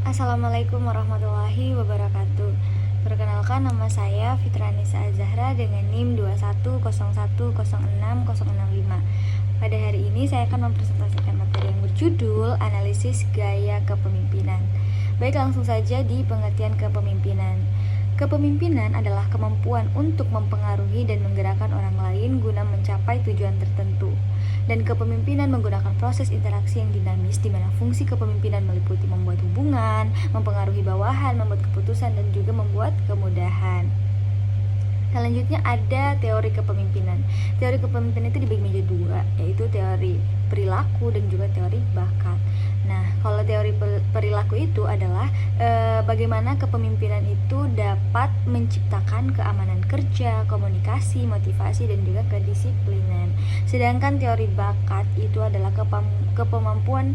Assalamualaikum warahmatullahi wabarakatuh. Perkenalkan, nama saya Fitranisa Azahra dengan NIM 2101060665. Pada hari ini saya akan mempresentasikan materi yang berjudul Analisis Gaya Kepemimpinan. Baik, langsung saja di pengertian kepemimpinan. Kepemimpinan adalah kemampuan untuk mempengaruhi dan menggerakkan orang lain guna mencapai tujuan tertentu. Dan kepemimpinan menggunakan proses interaksi yang dinamis di mana fungsi kepemimpinan meliputi membuat hubungan, mempengaruhi bawahan, membuat keputusan, dan juga membuat kemudahan. Selanjutnya ada teori kepemimpinan. Teori kepemimpinan itu dibagi menjadi dua, yaitu teori perilaku dan juga teori bakat. Nah, kalau teori perilaku itu adalah bagaimana kepemimpinan itu dapat menciptakan keamanan kerja, komunikasi, motivasi, dan juga kedisiplinan. Sedangkan teori bakat itu adalah kemampuan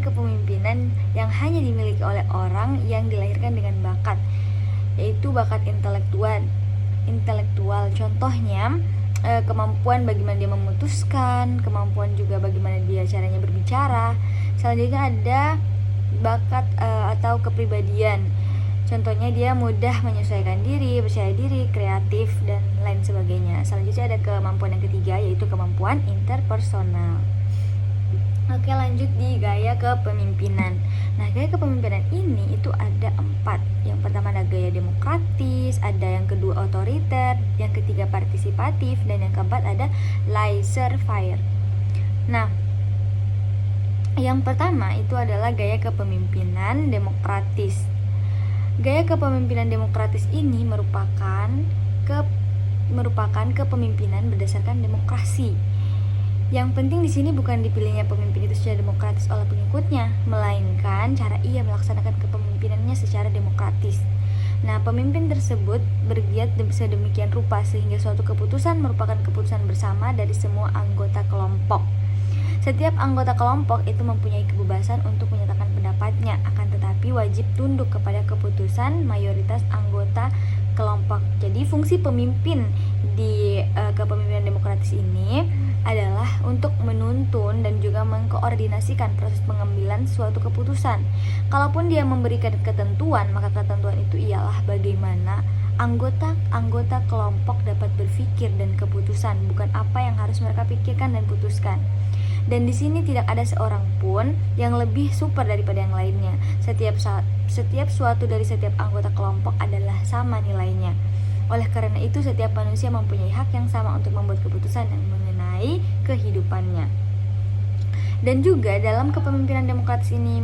kepemimpinan yang hanya dimiliki oleh orang yang dilahirkan dengan bakat, yaitu bakat intelektual. Contohnya kemampuan bagaimana dia memutuskan, kemampuan juga bagaimana dia caranya berbicara. Selanjutnya ada bakat atau kepribadian. Contohnya dia mudah menyesuaikan diri, percaya diri, kreatif, dan lain sebagainya. Selanjutnya ada kemampuan yang ketiga, yaitu kemampuan interpersonal. Oke, lanjut di gaya kepemimpinan. Nah, gaya kepemimpinan ini itu ada 4. Yang pertama ada gaya demokratis, ada yang kedua otoriter, yang ketiga partisipatif, dan yang keempat ada laissez-faire. Nah, yang pertama itu adalah gaya kepemimpinan demokratis. Gaya kepemimpinan demokratis ini merupakan kepemimpinan berdasarkan demokrasi. Yang penting di sini bukan dipilihnya pemimpin itu secara demokratis oleh pengikutnya, melainkan cara ia melaksanakan kepemimpinannya secara demokratis. Nah, pemimpin tersebut bergiat sedemikian rupa sehingga suatu keputusan merupakan keputusan bersama dari semua anggota kelompok. Setiap anggota kelompok itu mempunyai kebebasan untuk menyatakan pendapatnya, akan tetapi wajib tunduk kepada keputusan mayoritas anggota kelompok. Jadi fungsi pemimpin di kepemimpinan demokratis ini adalah untuk menuntun dan juga mengkoordinasikan proses pengambilan suatu keputusan. Kalaupun dia memberikan ketentuan, maka ketentuan itu ialah bagaimana anggota kelompok dapat berpikir dan keputusan, bukan apa yang harus mereka pikirkan dan putuskan. Dan di sini tidak ada seorang pun yang lebih super daripada yang lainnya. Setiap suatu dari setiap anggota kelompok adalah sama nilainya. Oleh karena itu, setiap manusia mempunyai hak yang sama untuk membuat keputusan yang mengenai kehidupannya. Dan juga dalam kepemimpinan demokratis ini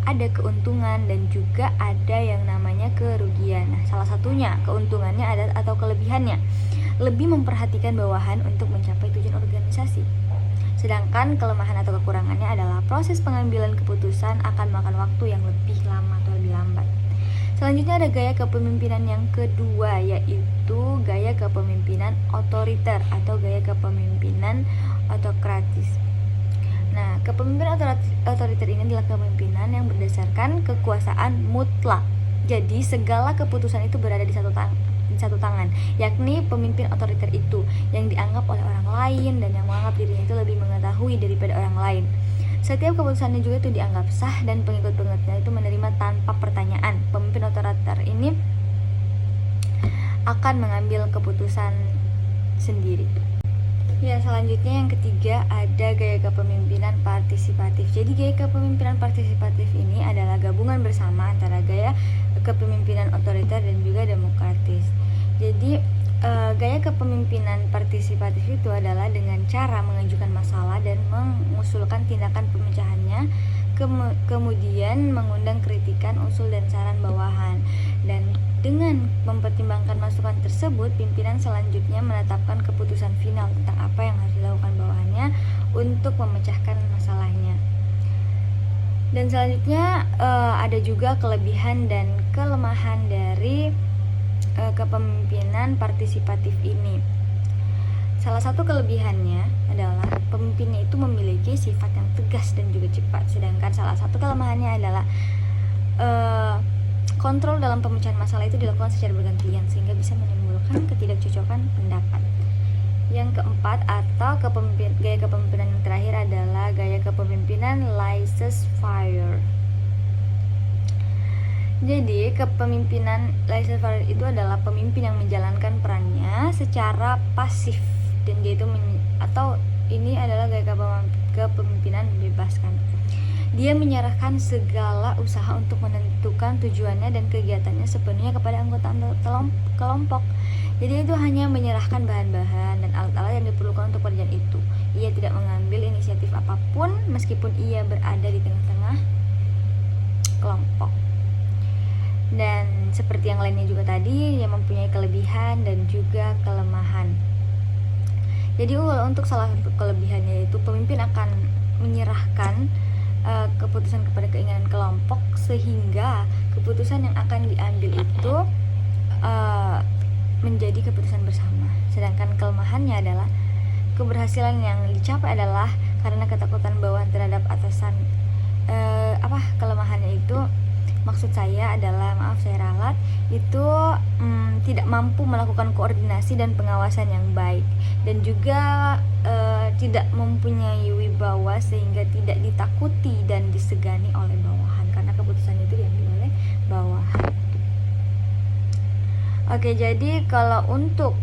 ada keuntungan dan juga ada yang namanya kerugian. Nah, salah satunya keuntungannya atau kelebihannya lebih memperhatikan bawahan untuk mencapai tujuan organisasi. Sedangkan kelemahan atau kekurangannya adalah proses pengambilan keputusan akan makan waktu yang lebih lama atau lebih lambat. Selanjutnya ada gaya kepemimpinan yang kedua, yaitu gaya kepemimpinan otoriter atau gaya kepemimpinan autokratis. Nah, kepemimpinan otoriter ini adalah kepemimpinan yang berdasarkan kekuasaan mutlak. Jadi segala keputusan itu berada di satu tangan, yakni pemimpin otoriter itu yang dianggap oleh orang lain dan yang menganggap dirinya itu lebih mengetahui daripada orang lain. Setiap keputusannya juga itu dianggap sah dan pengikut-pengikutnya itu menerima tanpa pertanyaan. Pemimpin otoriter ini akan mengambil keputusan sendiri. Ya, selanjutnya yang ketiga ada gaya kepemimpinan partisipatif. Jadi gaya kepemimpinan partisipatif ini adalah gabungan bersama antara gaya kepemimpinan otoriter dan juga demokratis. Jadi gaya kepemimpinan partisipatif itu adalah dengan cara mengajukan masalah dan mengusulkan tindakan pemecahannya, kemudian mengundang kritikan, usul, dan saran bawahan. Dan dengan mempertimbangkan masukan tersebut, pimpinan selanjutnya menetapkan keputusan final tentang apa yang harus dilakukan bawahannya untuk memecahkan masalahnya. Dan selanjutnya ada juga kelebihan dan kelemahan dari kepemimpinan partisipatif ini. Salah satu kelebihannya adalah pemimpinnya itu memiliki sifat yang tegas dan juga cepat. Sedangkan salah satu kelemahannya adalah kontrol dalam pemecahan masalah itu dilakukan secara bergantian sehingga bisa menimbulkan ketidakcocokan pendapat. Yang keempat atau gaya kepemimpinan yang terakhir adalah gaya kepemimpinan laissez-faire. Jadi, kepemimpinan laissez-faire itu adalah pemimpin yang menjalankan perannya secara pasif, dan dia itu atau ini adalah gaya kepemimpinan membebaskan. Dia menyerahkan segala usaha untuk menentukan tujuannya dan kegiatannya sepenuhnya kepada anggota kelompok. Jadi itu hanya menyerahkan bahan-bahan dan alat-alat yang diperlukan untuk pekerjaan itu. Ia tidak mengambil inisiatif apapun meskipun ia berada di tengah-tengah kelompok. Dan seperti yang lainnya juga tadi, ia mempunyai kelebihan dan juga kelemahan. Jadi untuk salah satu kelebihannya yaitu pemimpin akan menyerahkan keputusan kepada keinginan kelompok, sehingga keputusan yang akan diambil itu menjadi keputusan bersama. Sedangkan kelemahannya adalah keberhasilan yang dicapai adalah karena ketakutan bawahan terhadap atasan. Kelemahannya itu, maksud saya adalah, maaf saya ralat, itu tidak mampu melakukan koordinasi dan pengawasan yang baik, dan juga tidak mempunyai wibawa sehingga tidak ditakuti dan disegani oleh bawahan, karena keputusan itu diambil oleh bawahan. Oke, jadi kalau untuk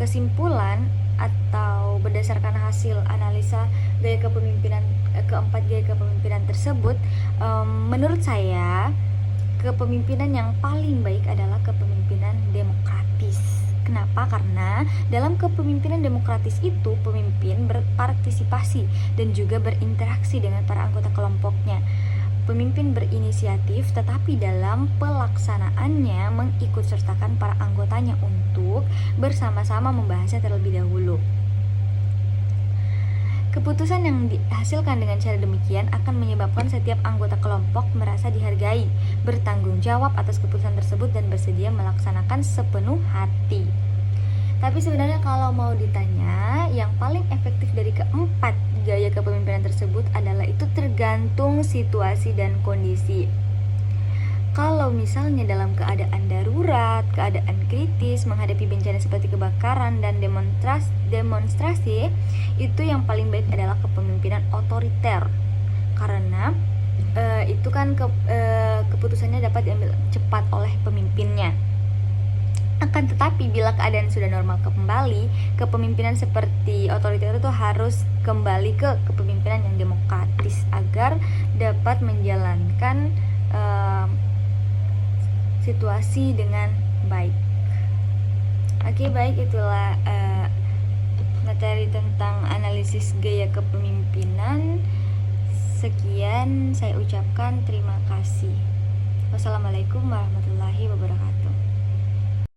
kesimpulan atau berdasarkan hasil analisa gaya kepemimpinan keempat gaya kepemimpinan tersebut, menurut saya kepemimpinan yang paling baik adalah kepemimpinan demokratis. Kenapa? Karena dalam kepemimpinan demokratis itu pemimpin berpartisipasi dan juga berinteraksi dengan para anggota kelompoknya. Pemimpin berinisiatif, tetapi dalam pelaksanaannya mengikutsertakan para anggotanya untuk bersama-sama membahasnya terlebih dahulu. Keputusan yang dihasilkan dengan cara demikian akan menyebabkan setiap anggota kelompok merasa dihargai, bertanggung jawab atas keputusan tersebut, dan bersedia melaksanakan sepenuh hati. Tapi sebenarnya kalau mau ditanya, yang paling efektif dari keempat gaya kepemimpinan tersebut adalah itu tergantung situasi dan kondisi. Kalau misalnya dalam keadaan darurat, keadaan kritis, menghadapi bencana seperti kebakaran dan demonstrasi, itu yang paling baik adalah kepemimpinan otoriter. Karena itu kan keputusannya dapat diambil cepat oleh pemimpinnya. Akan tetapi bila keadaan sudah normal kembali, kepemimpinan seperti otoriter itu harus kembali ke kepemimpinan yang demokratis agar dapat menjalankan situasi dengan baik. Oke, baik, itulah materi tentang analisis gaya kepemimpinan. Sekian saya ucapkan, terima kasih. Wassalamualaikum warahmatullahi wabarakatuh.